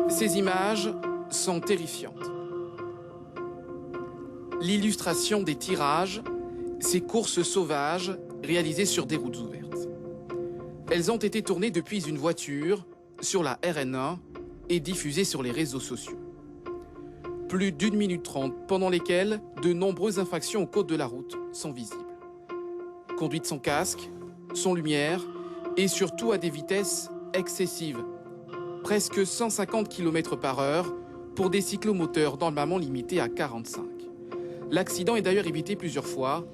Ces images sont terrifiantes. L'illustration des tirages, ces courses sauvages réalisées sur des routes ouvertes. Elles ont été tournées depuis une voiture sur la RN1 et diffusées sur les réseaux sociaux. Plus d'1 minute 30 pendant lesquelles de nombreuses infractions au code de la route sont visibles. Conduite sans casque, sans lumière et surtout à des vitesses excessives. Presque 150 km/h pour des cyclomoteurs normalement limités à 45. L'accident est d'ailleurs évité plusieurs fois,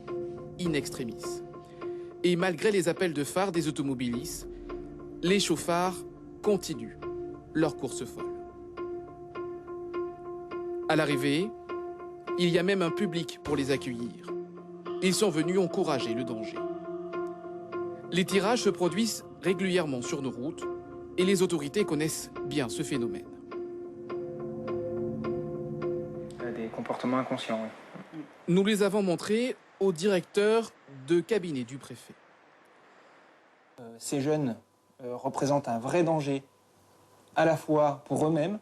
in extremis. Et malgré les appels de phare des automobilistes, les chauffards continuent leur course folle. À l'arrivée, il y a même un public pour les accueillir. Ils sont venus encourager le danger. Les tirages se produisent régulièrement sur nos routes et les autorités connaissent bien ce phénomène. Des comportements inconscients, oui. Nous les avons montrés au directeur de cabinet du préfet. Ces jeunes représentent un vrai danger, à la fois pour eux-mêmes.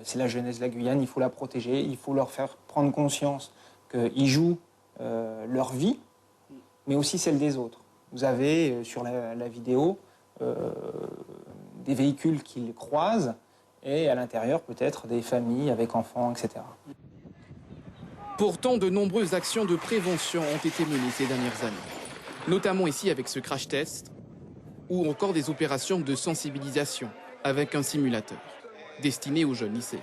C'est la jeunesse de la Guyane, il faut la protéger, il faut leur faire prendre conscience qu'ils jouent leur vie, mais aussi celle des autres. Vous avez sur la vidéo des véhicules qu'ils croisent et à l'intérieur peut-être des familles avec enfants, etc. Pourtant, de nombreuses actions de prévention ont été menées ces dernières années, notamment ici avec ce crash test ou encore des opérations de sensibilisation avec un simulateur destiné aux jeunes lycéens.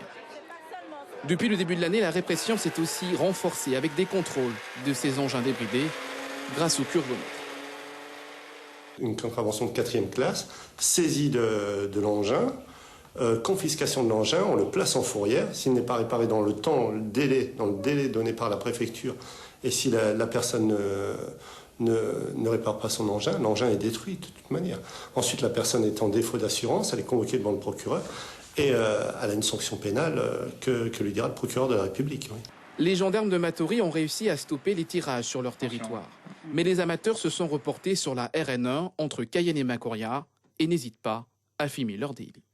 Depuis le début de l'année, la répression s'est aussi renforcée avec des contrôles de ces engins débridés grâce au curvomètre. Une contravention de 4e classe, saisie de l'engin, confiscation de l'engin, on le place en fourrière. S'il n'est pas réparé dans le délai donné par la préfecture, et si la personne ne répare pas son engin, l'engin est détruit de toute manière. Ensuite, la personne est en défaut d'assurance, elle est convoquée devant le procureur, et elle a une sanction pénale que lui dira le procureur de la République. Oui. Les gendarmes de Matoury ont réussi à stopper les tirages sur leur territoire. Mais les amateurs se sont reportés sur la RN1 entre Cayenne et Macoria et n'hésitent pas à filmer leur délit.